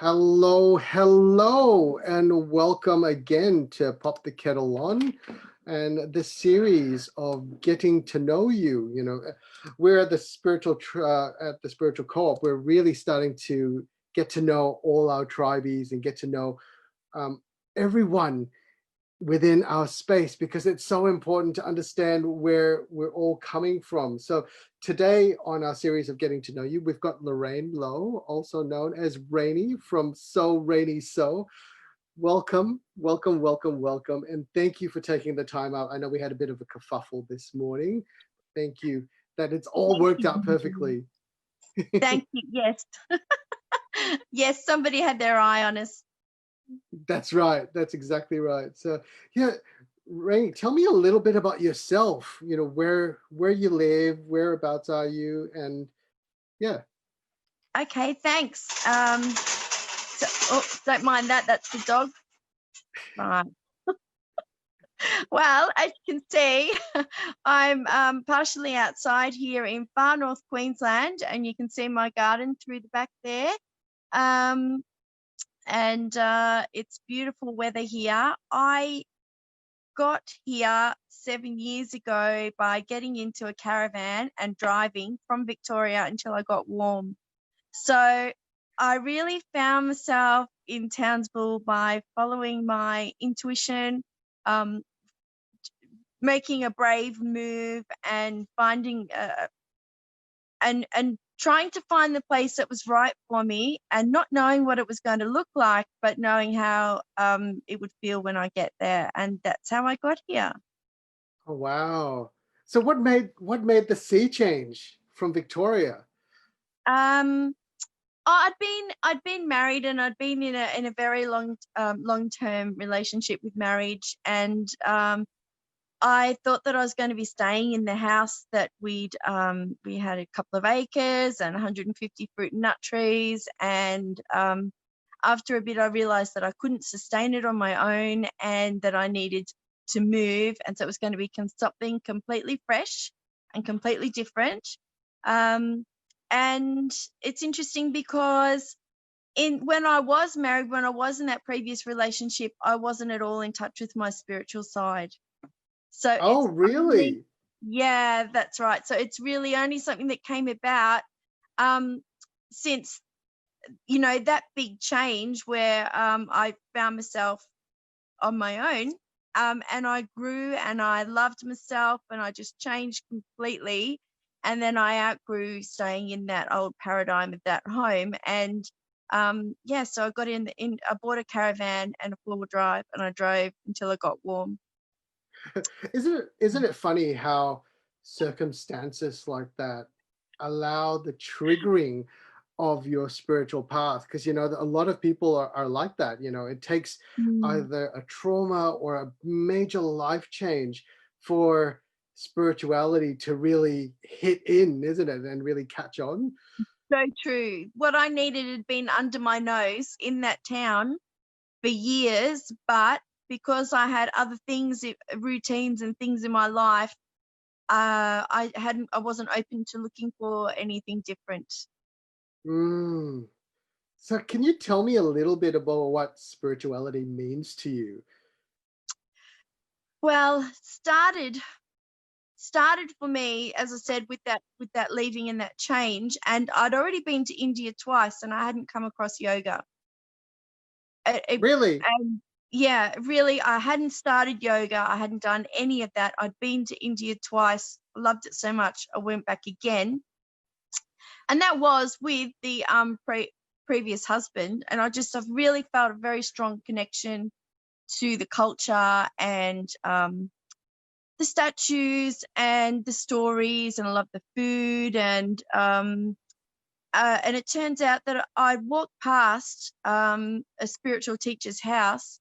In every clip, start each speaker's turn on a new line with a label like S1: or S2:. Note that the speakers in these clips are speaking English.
S1: Hello, hello, and welcome again to Pop the Kettle On and this series of getting to know you. We're at the spiritual co-op. We're really starting to get to know all our tribees and get to know everyone within our space, because it's so important to understand where we're all coming from. So today on our series of Getting to Know You, we've got Lorraine Lowe, also known as Rainey from Sew Rainey Sew. Welcome, welcome, welcome, welcome. And thank you for taking the time out. I know we had a bit of a kerfuffle this morning. Thank you that it's all worked out perfectly.
S2: Thank you. Yes. Yes, somebody had their eye on us.
S1: That's right. That's exactly right. So yeah, Rainey, tell me a little bit about yourself. Where you live, whereabouts are you, and yeah.
S2: Okay, thanks. Don't mind that. That's the dog. Right. Well, as you can see, I'm partially outside here in far north Queensland, and you can see my garden through the back there. And it's beautiful weather here. I got here 7 years ago by getting into a caravan and driving from Victoria until I got warm. So I really found myself in Townsville by following my intuition, making a brave move and finding and trying to find the place that was right for me, and not knowing what it was going to look like, but knowing how it would feel when I get there. And that's how I got here.
S1: Oh wow. So what made the sea change from Victoria?
S2: I'd been married, and I'd been in a very long-term relationship with marriage, and I thought that I was going to be staying in the house that we had a couple of acres and 150 fruit and nut trees, and after a bit I realized that I couldn't sustain it on my own and that I needed to move, and so it was going to be something completely fresh and completely different. And it's interesting because when I was married, when I was in that previous relationship, I wasn't at all in touch with my spiritual side. So
S1: oh, really?
S2: Yeah, that's right. So it's really only something that came about since, that big change where I found myself on my own, and I grew and I loved myself and I just changed completely. And then I outgrew staying in that old paradigm of that home. And so I got I bought a caravan and a four-wheel drive, and I drove until I got warm.
S1: Isn't it funny how circumstances like that allow the triggering of your spiritual path? Because a lot of people are like that. It takes either a trauma or a major life change for spirituality to really hit in, isn't it, and really catch on.
S2: So true. What I needed had been under my nose in that town for years, but because I had other things, routines and things in my life, I wasn't open to looking for anything different.
S1: So can you tell me a little bit about what spirituality means to you?
S2: Well, started for me, as I said, with that leaving and that change, and I'd already been to India twice and I hadn't come across yoga.
S1: Really?
S2: Yeah, really, I hadn't started yoga. I hadn't done any of that. I'd been to India twice, loved it so much, I went back again. And that was with the previous husband. And I've really felt a very strong connection to the culture and the statues and the stories, and I love the food. And it turns out that I walked past a spiritual teacher's house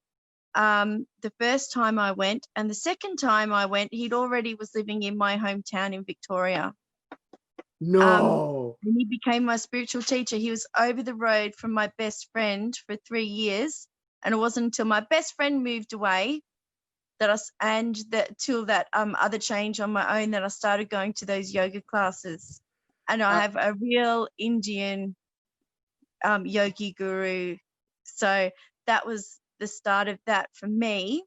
S2: the first time I went, and the second time I went, he'd already was living in my hometown in Victoria.
S1: No.
S2: And he became my spiritual teacher. He was over the road from my best friend for 3 years, and it wasn't until my best friend moved away till that other change on my own that I started going to those yoga classes. And I have a real Indian yogi guru So that was the start of that for me.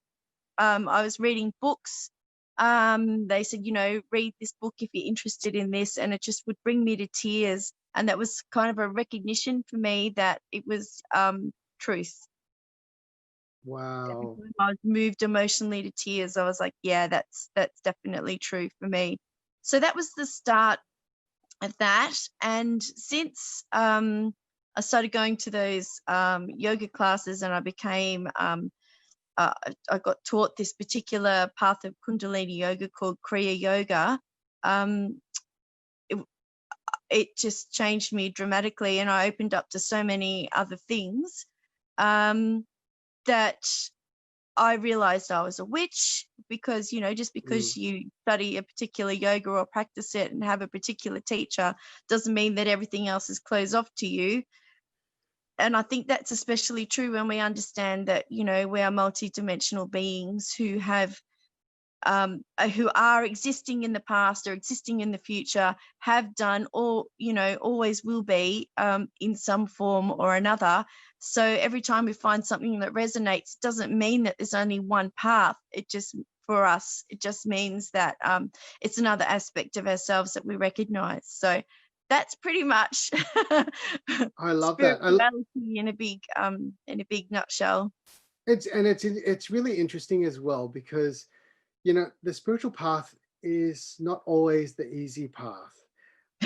S2: I was reading books. They said, you know, read this book if you're interested in this, and it just would bring me to tears. And that was kind of a recognition for me that it was truth. Every
S1: Wow.
S2: time I was moved emotionally to tears, I was like, yeah, that's definitely true for me. So that was the start of that. And since I started going to those yoga classes, and I became I got taught this particular path of Kundalini yoga called Kriya Yoga. It just changed me dramatically, and I opened up to so many other things that I realized I was a witch, because, you know, just because you study a particular yoga or practice it and have a particular teacher doesn't mean that everything else is closed off to you. And I think that's especially true when we understand that, you know, we are multidimensional beings who have who are existing in the past or existing in the future, have done, or, you know, always will be in some form or another. So every time we find something that resonates, it doesn't mean that there's only one path. It just, for us, it just means that it's another aspect of ourselves that we recognize. So that's pretty much
S1: I love that.
S2: spirituality in a big nutshell.
S1: It's really interesting as well, because you know, the spiritual path is not always the easy path,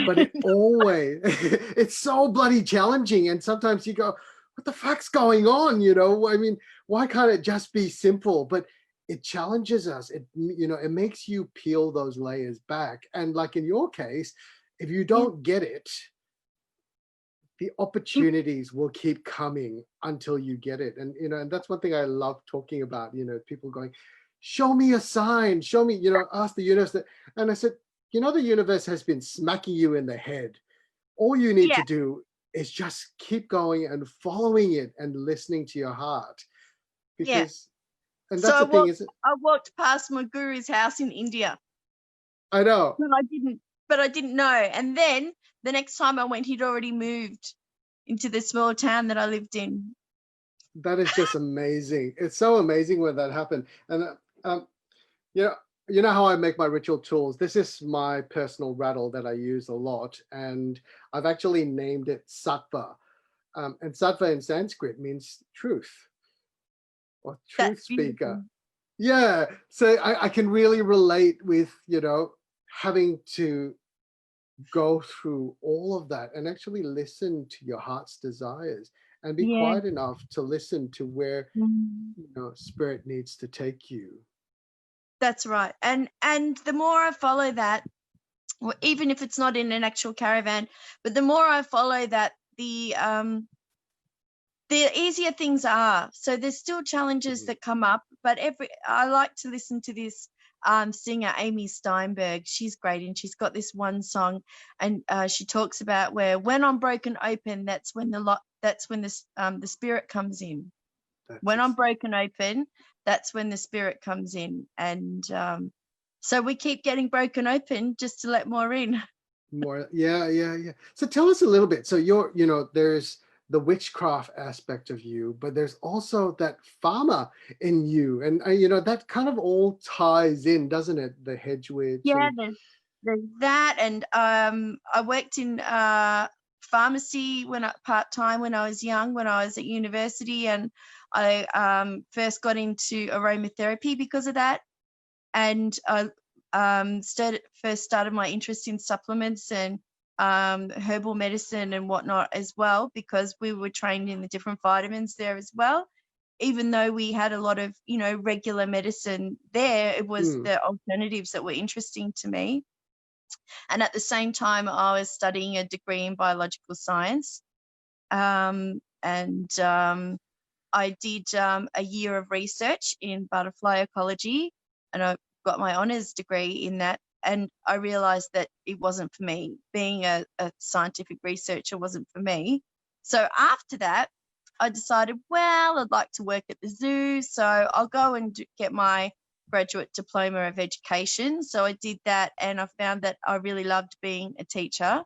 S1: but it always, it's so bloody challenging. And sometimes you go, what the fuck's going on? You know, I mean, why can't it just be simple? But it challenges us. It, you know, it makes you peel those layers back. And like in your case, if you don't get it, the opportunities will keep coming until you get it. And, you know, and that's one thing I love talking about, you know, people going, show me a sign, show me, you know, ask the universe that. And I said, you know, the universe has been smacking you in the head. All you need to do is just keep going and following it and listening to your heart. Because, and that's
S2: So
S1: the thing, is
S2: I walked past my guru's house in India.
S1: I know.
S2: But I didn't know. And then the next time I went, he'd already moved into the small town that I lived in.
S1: That is just amazing. It's so amazing when that happened. And you know how I make my ritual tools. This is my personal rattle that I use a lot, and I've actually named it Sattva. And Sattva in Sanskrit means truth, or truth speaker. Yeah, so I can really relate with, you know, having to go through all of that and actually listen to your heart's desires and be quiet enough to listen to where, you know, spirit needs to take you.
S2: That's right. And the more I follow that, or even if it's not in an actual caravan, but the more I follow that, the easier things are. So there's still challenges that come up, but I like to listen to this singer Amy Steinberg. She's great, and she's got this one song, and she talks about where when I'm broken open, that's when the spirit comes in. When I'm broken open, that's when the spirit comes in, and so we keep getting broken open just to let more in.
S1: More, yeah. So tell us a little bit. So you know, there's the witchcraft aspect of you, but there's also that farmer in you, and you know, that kind of all ties in, doesn't it? The hedge witch.
S2: Yeah, there's that, and I worked in pharmacy part-time when I was young, when I was at university, and I first got into aromatherapy because of that, and I first started my interest in supplements and herbal medicine and whatnot as well, because we were trained in the different vitamins there as well. Even though we had a lot of, you know, regular medicine there, it was the alternatives that were interesting to me. And at the same time, I was studying a degree in biological science. I did a year of research in butterfly ecology, and I got my honours degree in that. And I realised that it wasn't for me. Being a scientific researcher wasn't for me. So after that, I decided, well, I'd like to work at the zoo, so I'll go and get my graduate diploma of education. So I did that, and I found that I really loved being a teacher.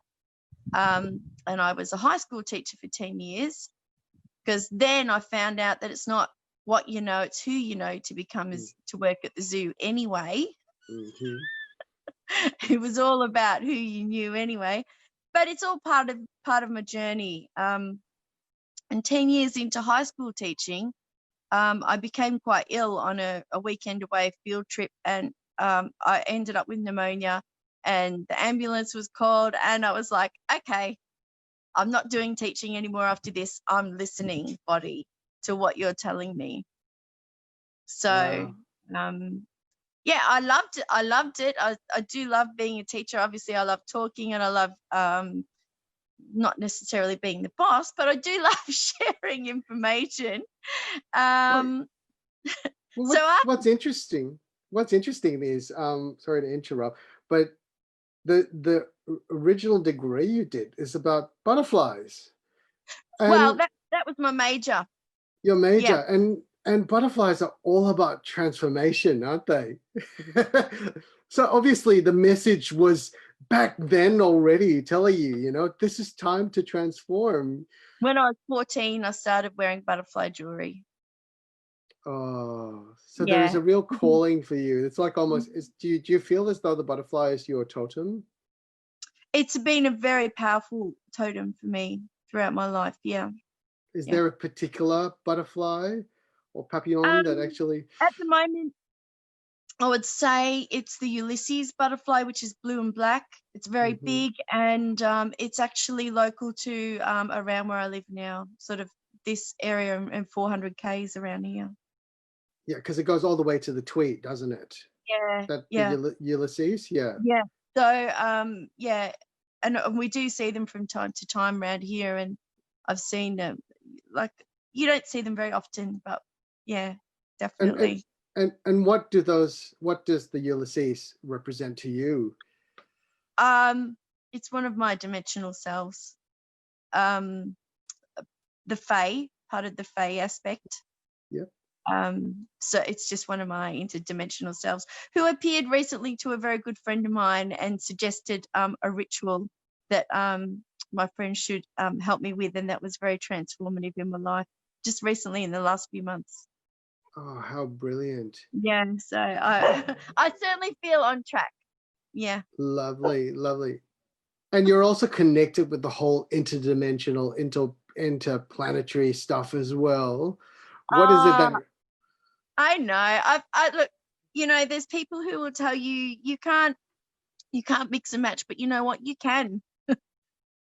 S2: And I was a high school teacher for 10 years. because then I found out that it's not what you know, it's who you know to become to work at the zoo anyway.
S1: Mm-hmm.
S2: It was all about who you knew anyway, but it's all part of my journey. And 10 years into high school teaching, I became quite ill on a weekend away field trip, and I ended up with pneumonia, and the ambulance was called, and I was like, okay, I'm not doing teaching anymore after this. I'm listening, body, to what you're telling me. So, yeah, I loved it. I loved it. I do love being a teacher. Obviously, I love talking, and I love not necessarily being the boss, but I do love sharing information.
S1: Well, what's interesting is, sorry to interrupt, but the original degree you did is about butterflies,
S2: Well,
S1: and
S2: that was my major.
S1: your major,
S2: Yeah.
S1: and butterflies are all about transformation, aren't they? So obviously the message was back then already telling you, you know, this is time to transform.
S2: When I was 14, I started wearing butterfly jewelry.
S1: Oh, so there is
S2: Yeah.
S1: a real calling for you. It's like almost, do you feel as though the butterfly is your totem?
S2: It's been a very powerful totem for me throughout my life. Yeah.
S1: Is there a particular butterfly or papillon that actually?
S2: At the moment, I would say it's the Ulysses butterfly, which is blue and black. It's very big, and it's actually local to around where I live now, sort of this area and 400 Ks around here.
S1: Yeah, because it goes all the way to the Tweed, doesn't it?
S2: Yeah.
S1: The Ulysses, yeah.
S2: Yeah. So yeah, and we do see them from time to time around here, and I've seen them. Like, you don't see them very often, but yeah, definitely.
S1: And what does the Ulysses represent to you?
S2: It's one of my dimensional selves. The Fae, part of the Fae aspect.
S1: Yep.
S2: So it's just one of my interdimensional selves, who appeared recently to a very good friend of mine and suggested a ritual that my friend should help me with, and that was very transformative in my life just recently in the last few months.
S1: Oh, how brilliant.
S2: Yeah, so I certainly feel on track. Yeah.
S1: Lovely, lovely. And you're also connected with the whole interdimensional, interplanetary stuff as well. What is it that?
S2: I know. I look, you know, there's people who will tell you you can't mix and match, but you know what? You can.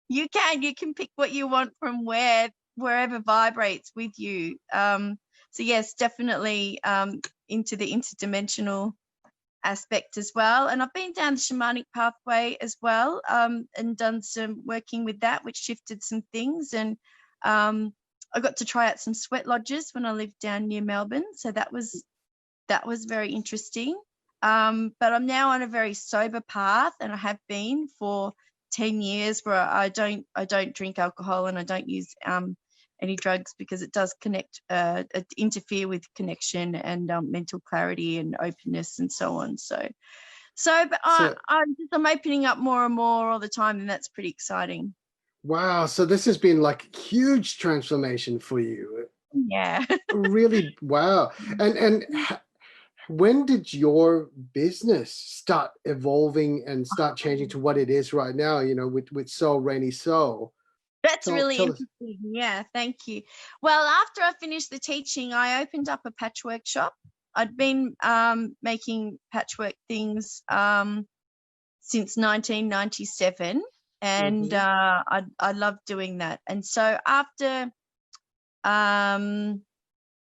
S2: You can pick what you want from wherever vibrates with you. So yes, definitely into the interdimensional aspect as well. And I've been down the shamanic pathway as well, and done some working with that, which shifted some things. And I got to try out some sweat lodges when I lived down near Melbourne. So that was very interesting. But I'm now on a very sober path, and I have been for 10 years, where I don't drink alcohol, and I don't use any drugs, because it does interfere with connection and mental clarity and openness and so on. But I'm opening up more and more all the time, and that's pretty exciting.
S1: Wow, so this has been like huge transformation for you.
S2: Yeah.
S1: Really, wow. And when did your business start evolving and start changing to what it is right now, you know, with Sew Rainey Sew?
S2: That's really interesting. Yeah, thank you. Well, after I finished the teaching, I opened up a patchwork shop. I'd been making patchwork things since 1997, and I loved doing that. And so after I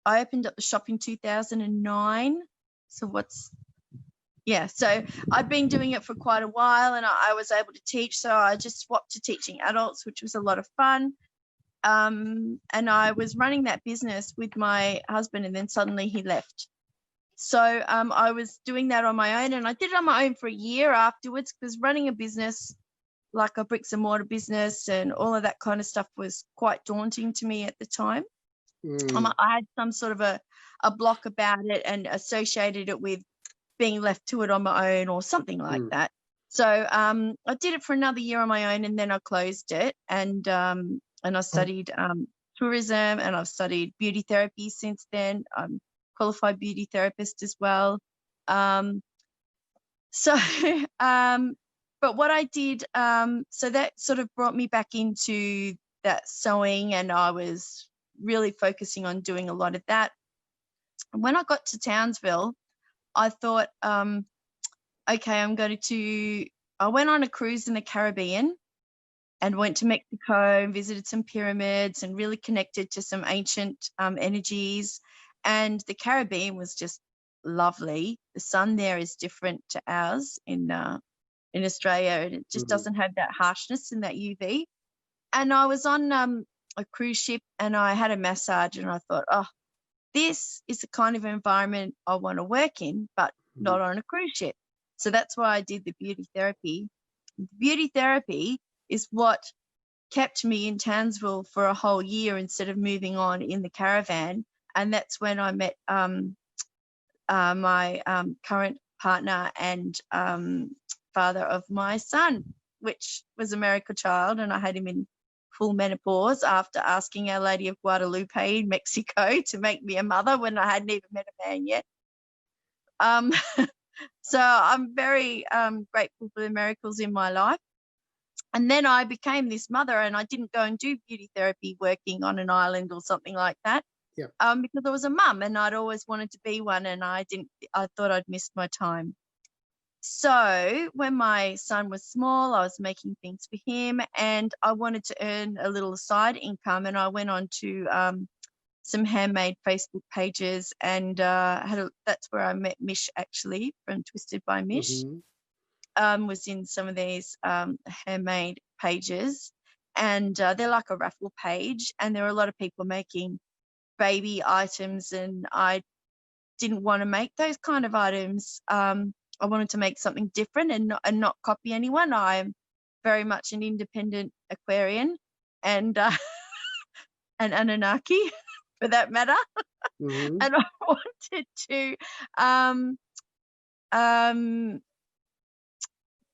S2: opened up the shop in 2009. So I'd been doing it for quite a while, and I was able to teach. So I just swapped to teaching adults, which was a lot of fun. And I was running that business with my husband, and then suddenly he left. So I was doing that on my own, and I did it on my own for a year afterwards, because running a business, like a bricks and mortar business and all of that kind of stuff, was quite daunting to me at the time. I had some sort of a block about it, and associated it with being left to it on my own or something like that. So I did it for another year on my own, and then I closed it, and I studied tourism, and I've studied beauty therapy since then. I'm qualified beauty therapist as well. So, but what I did, so that sort of brought me back into that sewing, and I was really focusing on doing a lot of that. And when I got to Townsville, I thought, okay, I went on a cruise in the Caribbean and went to Mexico and visited some pyramids and really connected to some ancient energies. And the Caribbean was just lovely. The sun there is different to ours in Australia, and it just doesn't have that harshness and that UV. And I was on a cruise ship, and I had a massage, and I thought, oh, this is the kind of environment I want to work in, but not on a cruise ship. So that's why I did the beauty therapy. Beauty therapy is what kept me in Townsville for a whole year instead of moving on in the caravan. And that's when I met my current partner and father of my son, which was a miracle child, and I had him in full menopause after asking Our Lady of Guadalupe in Mexico to make me a mother when I hadn't even met a man yet. So I'm very grateful for the miracles in my life. And then I became this mother, and I didn't go and do beauty therapy working on an island or something like that.
S1: Yeah.
S2: Because I was a mum and I'd always wanted to be one, and I thought I'd missed my time. So when my son was small, I was making things for him, and I wanted to earn a little side income, and I went on to some handmade Facebook pages, and that's where I met Mish, actually, from Twisted by Mish. Was in some of these handmade pages, and they're like a raffle page, and there are a lot of people making baby items, and I didn't want to make those kind of items. I wanted to make something different and not copy anyone. I'm very much an independent Aquarian and an Anunnaki for that matter. And I wanted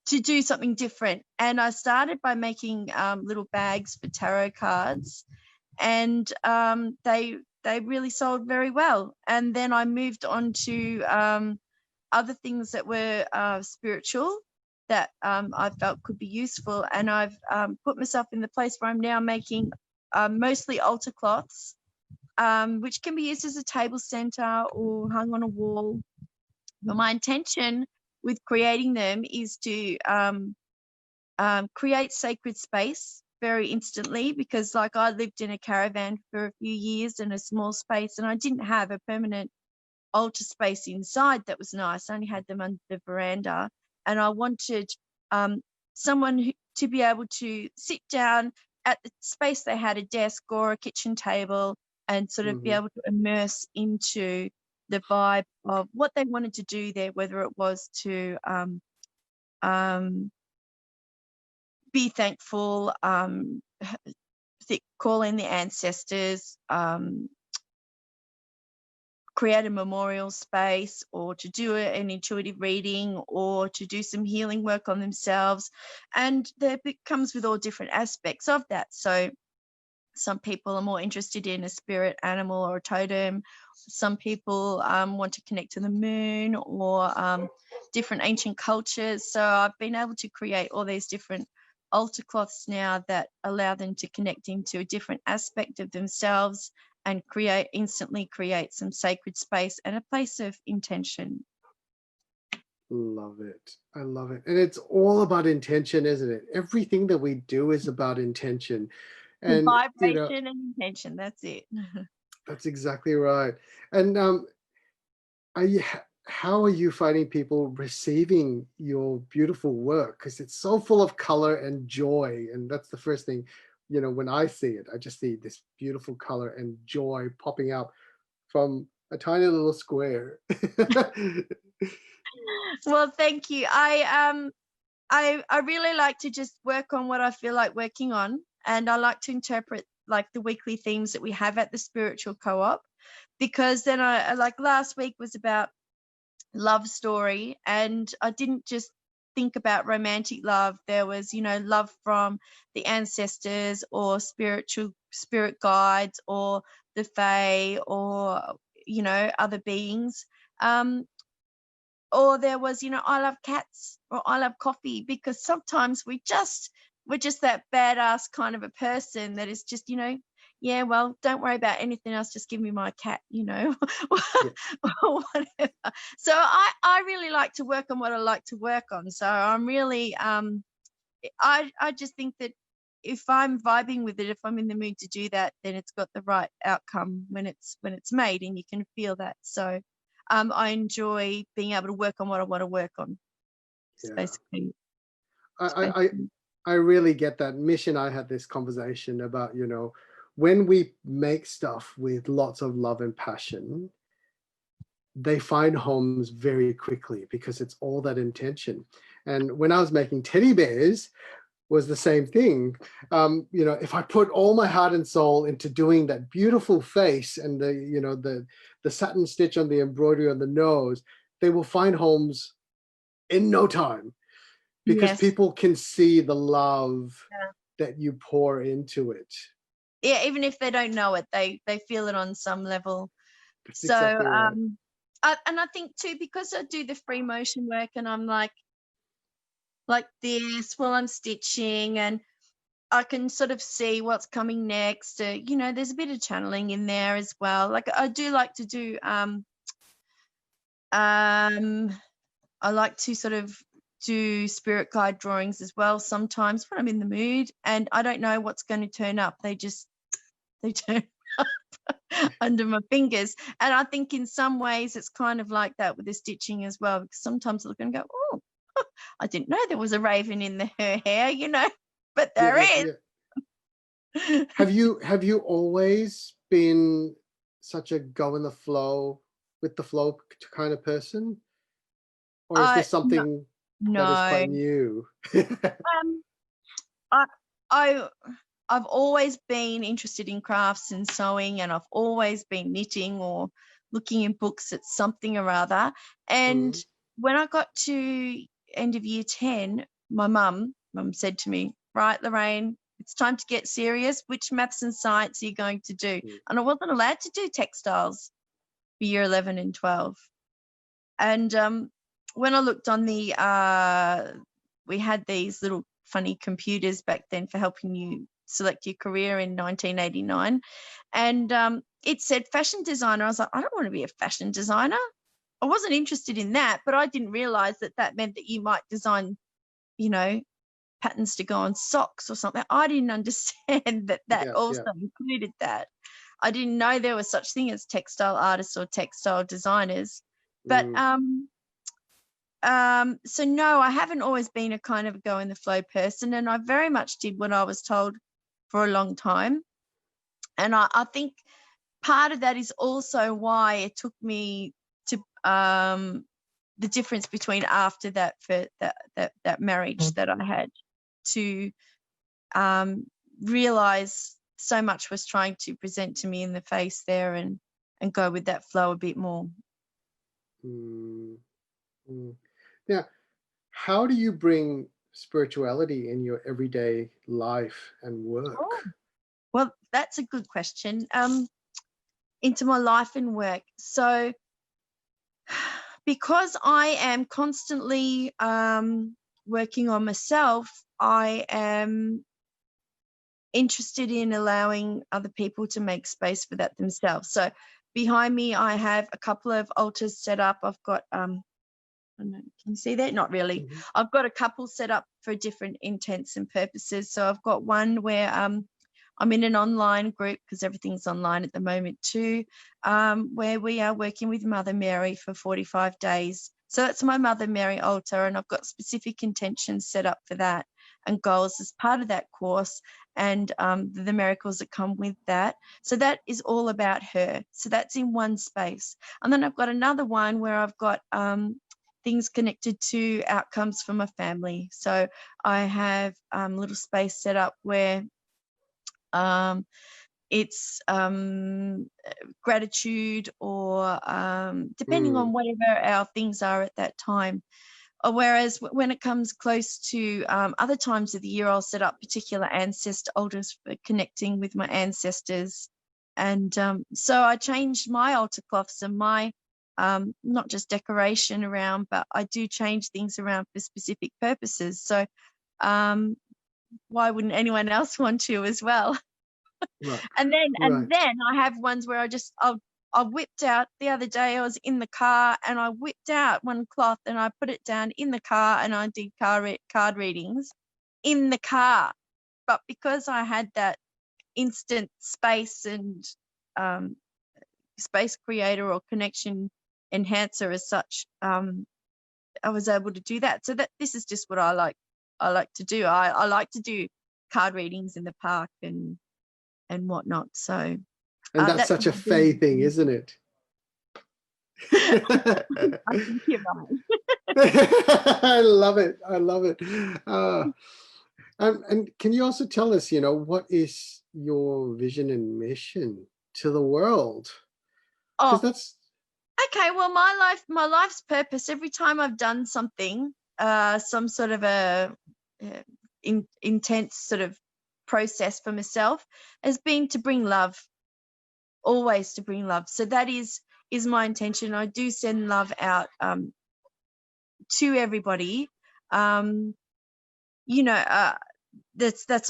S2: to do something different. And I started by making little bags for tarot cards, and they really sold very well. And then I moved on to other things that were spiritual that I felt could be useful. And I've put myself in the place where I'm now making mostly altar cloths, which can be used as a table center or hung on a wall. But my intention with creating them is to create sacred space very instantly, because like I lived in a caravan for a few years in a small space, and I didn't have a permanent altar space inside that was nice. I only had them under the veranda, and I wanted someone to be able to sit down at the space. They had a desk or a kitchen table, and sort of be able to immerse into the vibe of what they wanted to do there, whether it was to be thankful, call in the ancestors, create a memorial space, or to do an intuitive reading, or to do some healing work on themselves. And there comes with all different aspects of that. So some people are more interested in a spirit animal or a totem. Some people want to connect to the moon or different ancient cultures. So I've been able to create all these different altar cloths now that allow them to connect into a different aspect of themselves and instantly create some sacred space and a place of intention.
S1: Love it. I love it. And it's all about intention, isn't it? Everything that we do is about intention. And
S2: vibration and intention, that's it.
S1: That's exactly right. And how are you finding people receiving your beautiful work? Because it's so full of color and joy. And that's the first thing, when I see it, I just see this beautiful color and joy popping out from a tiny little square.
S2: Well, thank you. I really like to just work on what I feel like working on. And I like to interpret like the weekly themes that we have at the Spiritual Co-op, because then I like last week was about love story, and I didn't just think about romantic love. There was, love from the ancestors or spiritual spirit guides or the fae or, you know, other beings. Or there was, you know, I love cats or I love coffee, because sometimes we're just that badass kind of a person that is just, you know, yeah, well, don't worry about anything else, just give me my cat, you know,
S1: Yeah.
S2: or whatever. So I really like to work on what I like to work on. So I'm really I just think that if I'm vibing with it, if I'm in the mood to do that, then it's got the right outcome when it's made, and you can feel that. So I enjoy being able to work on what I want to work on. It's
S1: Yeah.
S2: basically,
S1: I I really get that. Mish and I had this conversation about, you know, when we make stuff with lots of love and passion, they find homes very quickly because it's all that intention. And when I was making teddy bears, was the same thing. You know, if I put all my heart and soul into doing that beautiful face and the, you know, the satin stitch on the embroidery on the nose, they will find homes in no time, because
S2: yes.
S1: people can see the love
S2: Yeah.
S1: that you pour into it.
S2: Yeah, even if they don't know it, they feel it on some level.
S1: That's
S2: So
S1: exactly right.
S2: and I think too, because I do the free motion work and I'm like this while I'm stitching, and I can sort of see what's coming next. You know, there's a bit of channeling in there as well. Like I do like to do I like to sort of do spirit guide drawings as well sometimes when I'm in the mood and I don't know what's going to turn up. They turn up under my fingers. And I think in some ways it's kind of like that with the stitching as well, because sometimes I look and go, oh, I didn't know there was a raven in her hair, you know, but
S1: Yeah,
S2: there
S1: yeah,
S2: is.
S1: yeah. Have you always been such a go in the flow, with the flow kind of person, or is this
S2: No,
S1: something that is
S2: no.
S1: quite new?
S2: Um, I, I, I've always been interested in crafts and sewing, and I've always been knitting or looking in books at something or other. And
S1: Mm,
S2: when I got to end of year 10, my mum said to me, right, Lorraine, it's time to get serious. Which maths and science are you going to do?
S1: mm,
S2: And I wasn't allowed to do textiles for year 11 and 12. And when I looked on we had these little funny computers back then for helping you select your career in 1989. And it said fashion designer. I was like, I don't want to be a fashion designer. I wasn't interested in that, but I didn't realize that meant that you might design, you know, patterns to go on socks or something. I didn't understand that
S1: yeah,
S2: also
S1: yeah.
S2: included that. I didn't know there was such thing as textile artists or textile designers. But
S1: Mm,
S2: so no, I haven't always been a kind of go in the flow person, and I very much did what I was told for a long time. And I think part of that is also why it took me to the difference between after that for that marriage that I had to realize so much was trying to present to me in the face there, and go with that flow a bit more.
S1: mm, mm. Now, how do you bring spirituality in your everyday life and work?
S2: Oh, well, that's a good question. Into my life and work. So because I am constantly working on myself, I am interested in allowing other people to make space for that themselves. So behind me, I have a couple of altars set up. I've got, I don't know, can you see that? Not really.
S1: Mhm.
S2: I've got a couple set up for different intents and purposes. So I've got one where I'm in an online group, because everything's online at the moment too, where we are working with Mother Mary for 45 days. So that's my Mother Mary altar, and I've got specific intentions set up for that and goals as part of that course, and the miracles that come with that. So that is all about her. So that's in one space. And then I've got another one where I've got things connected to outcomes for my family. So I have a little space set up where it's gratitude, or depending
S1: Mm,
S2: on whatever our things are at that time. Whereas when it comes close to other times of the year, I'll set up particular ancestor altars for connecting with my ancestors. And so I changed my altar cloths and my not just decoration around, but I do change things around for specific purposes. So why wouldn't anyone else want to as well?
S1: Right.
S2: And then
S1: Right.
S2: I have ones where I whipped out the other day. I was in the car and I whipped out one cloth and I put it down in the car and I did card readings in the car. But because I had that instant space and space creator or connection enhancer as such, I was able to do that. So that this is just what I like to do. I like to do card readings in the park and whatnot. So
S1: And that's such a Faye thing, isn't it?
S2: I think you're right.
S1: I love it. I love it. And can you also tell us, what is your vision and mission to the world? Because
S2: Oh,
S1: that's
S2: okay. Well, my life's purpose, every time I've done something, some sort of a intense sort of process for myself, has been to bring love, always to bring love. So that is my intention. I do send love out to everybody. That's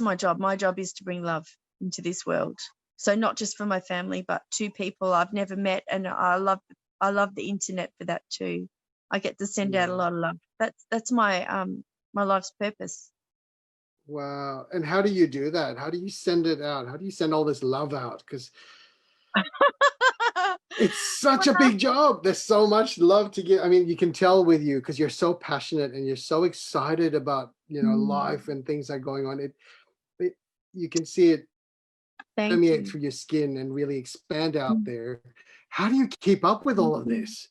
S2: my job. My job is to bring love into this world. So not just for my family, but to people I've never met, and I love the internet for that too. I get to send out a lot of love. That's my my life's purpose.
S1: wow. And how do you do that? How do you send it out? How do you send all this love out? Because it's such a big job. There's so much love to give. I mean, you can tell with you because you're so passionate and you're so excited about, life and things that are going on. You can see it
S2: Thank
S1: permeate
S2: you.
S1: through your skin and really expand out there. How do you keep up with all of this?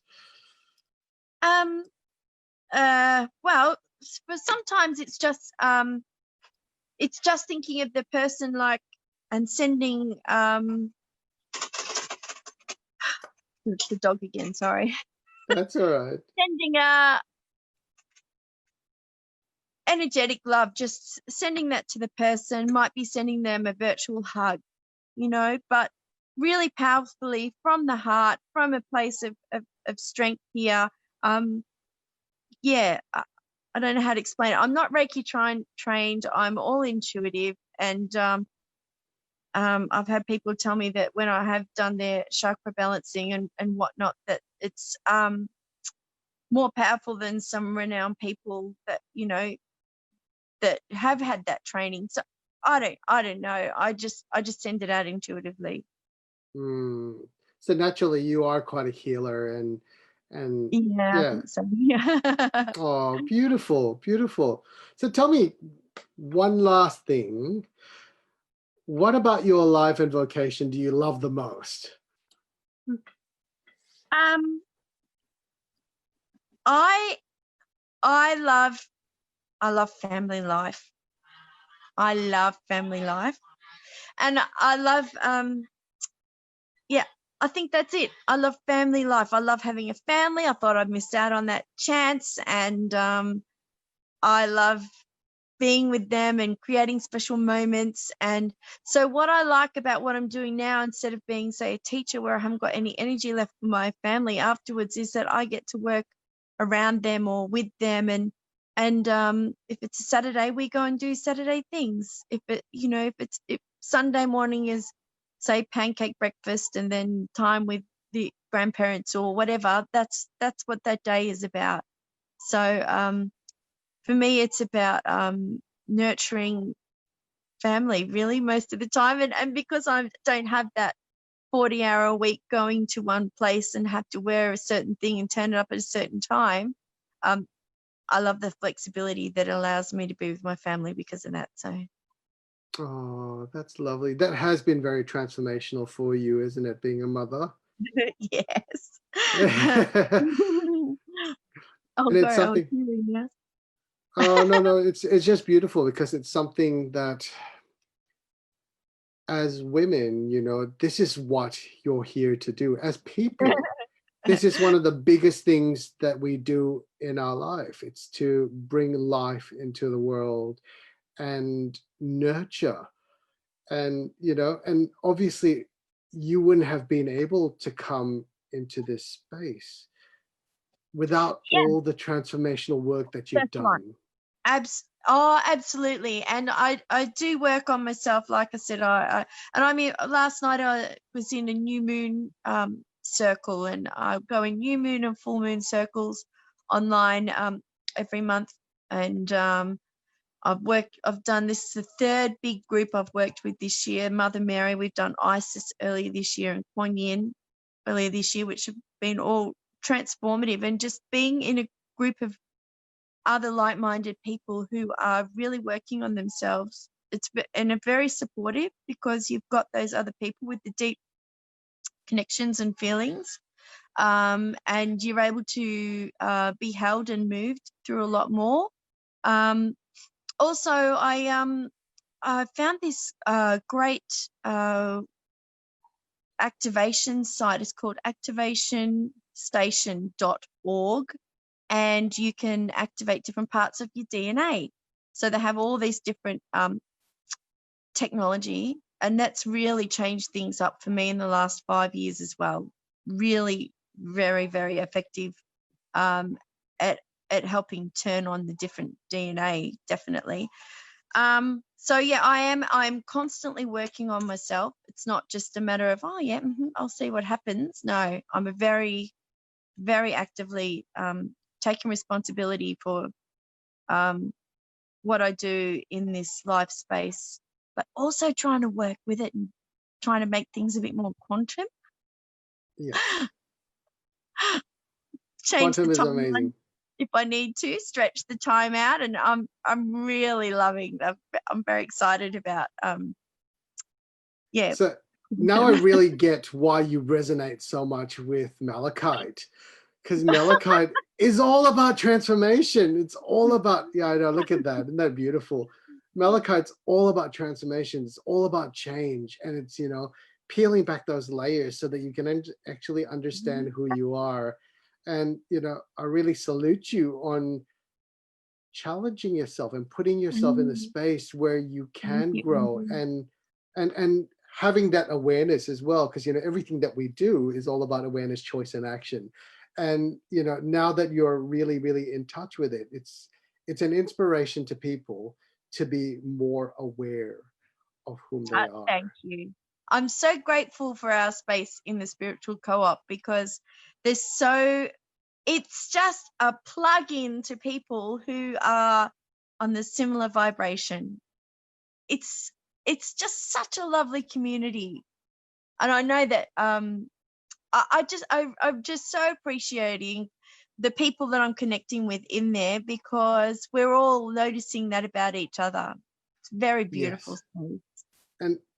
S2: Well, but sometimes it's just thinking of the person, like, and sending it's the dog again, sorry.
S1: That's all right.
S2: Sending energetic love, just sending that to the person, might be sending them a virtual hug, but really powerfully from the heart, from a place of strength here. Yeah, I don't know how to explain it. I'm not Reiki trained. I'm all intuitive, and I've had people tell me that when I have done their chakra balancing and whatnot, that it's more powerful than some renowned people that that have had that training. So I don't know. I just send it out intuitively.
S1: So naturally, you are quite a healer, and
S2: Yeah, I
S1: yeah.
S2: think so. Yeah.
S1: Oh, beautiful, beautiful. So tell me one last thing. What about your life and vocation do you love the most?
S2: I love family life. I love family life, and I love yeah, I think that's it. I love family life. I love having a family. I thought I'd missed out on that chance, and I love being with them and creating special moments. And so what I like about what I'm doing now, instead of being, say, a teacher where I haven't got any energy left for my family afterwards, is that I get to work around them or with them. And if it's a Saturday, we go and do Saturday things. If Sunday morning is, say, pancake breakfast and then time with the grandparents or whatever, that's what that day is about. So for me, it's about nurturing family, really, most of the time. And because I don't have that 40-hour a week going to one place and have to wear a certain thing and turn it up at a certain time, I love the flexibility that allows me to be with my family because of that. So.
S1: Oh, that's lovely. That has been very transformational for you, isn't it, being a mother?
S2: Yes.
S1: And
S2: Oh,
S1: it's
S2: sorry, I was
S1: something.
S2: hearing that.
S1: Oh, no, it's just beautiful because it's something that, as women, this is what you're here to do. As people, this is one of the biggest things that we do in our life. It's to bring life into the world and nurture. And, and obviously you wouldn't have been able to come into this space without
S2: Yeah,
S1: all the transformational work that you've
S2: that's right.
S1: done.
S2: Absolutely. And I do work on myself. Like I said, last night I was in a new moon circle, and I go in new moon and full moon circles online every month. And I've done this, the third big group I've worked with this year. Mother Mary, we've done Isis earlier this year, and Kuan Yin earlier this year, which have been all transformative. And just being in a group of other like-minded people who are really working on themselves, and are very supportive, because you've got those other people with the deep connections and feelings, and you're able to be held and moved through a lot more. Also, I found this great activation site. It's called activationstation.org, and you can activate different parts of your DNA. So they have all these different technology, and that's really changed things up for me in the last 5 years as well. Really very, very effective at helping turn on the different DNA, definitely. So yeah, I'm constantly working on myself. It's not just a matter of, oh yeah, I'll see what happens. No, I'm a very, very actively taking responsibility for what I do in this life space, but also trying to work with it and trying to make things a bit more quantum.
S1: Yeah.
S2: Change
S1: Quantum
S2: the
S1: is
S2: timeline
S1: amazing.
S2: if I need to, stretch the time out, and I'm really loving that. I'm very excited about yeah.
S1: So now I really get why you resonate so much with Malachite, because Malachite is all about transformation. It's all about, yeah, I know, look at that. Isn't that beautiful? Malachite's all about transformation. It's all about change. And it's, peeling back those layers so that you can actually understand who you are. And, I really salute you on challenging yourself and putting yourself in a space where you can grow and having that awareness as well, because everything that we do is all about awareness, choice, and action. And now that you're really, really in touch with it, it's an inspiration to people to be more aware of whom they are.
S2: Thank you. I'm so grateful for our space in the spiritual co-op, because it's just a plug-in to people who are on the similar vibration. It's just such a lovely community, and I know that I'm just so appreciating the people that I'm connecting with in there, because we're all noticing that about each other. It's very beautiful.
S1: Yes.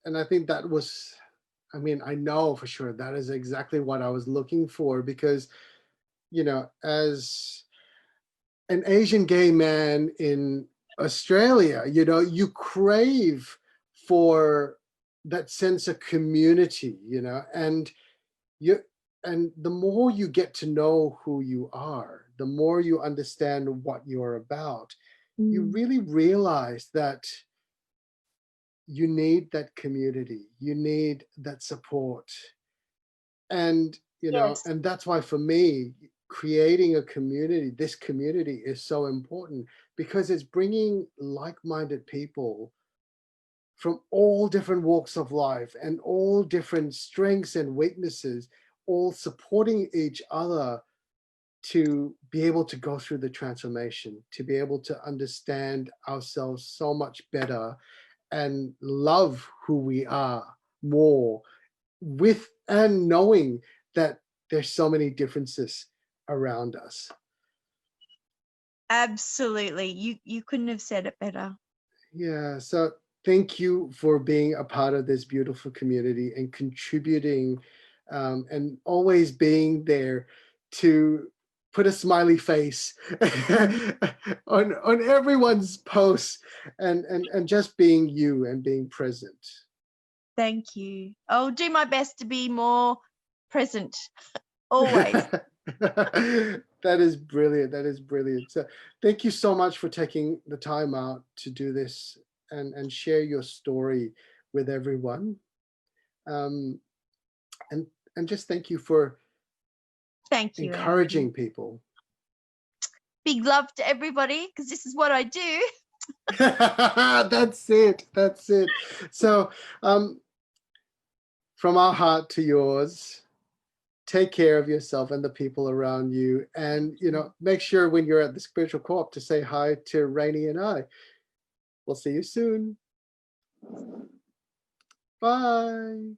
S1: And I think that was, I know for sure that is exactly what I was looking for, because as an Asian gay man in Australia, you crave for that sense of community, and the more you get to know who you are, the more you understand what you're about, you really realize that you need that community, you need that support. And
S2: Yes.
S1: and that's why for me, creating a community, this community is so important, because it's bringing like-minded people from all different walks of life and all different strengths and weaknesses, all supporting each other to be able to go through the transformation, to be able to understand ourselves so much better and love who we are more, and knowing that there's so many differences around us.
S2: Absolutely. You couldn't have said it better.
S1: Yeah, so thank you for being a part of this beautiful community and contributing, and always being there to put a smiley face on everyone's posts, and just being you and being present.
S2: Thank you. I'll do my best to be more present. always.
S1: That is brilliant. That is brilliant. So thank you so much for taking the time out to do this and share your story with everyone. Um, and and just thank you for
S2: Thank you, Andrew.
S1: encouraging people.
S2: Big love to everybody, because this is what I do.
S1: That's it. That's it. So from our heart to yours, take care of yourself and the people around you. And, make sure when you're at the spiritual co-op to say hi to Rainey and I. We'll see you soon. Bye.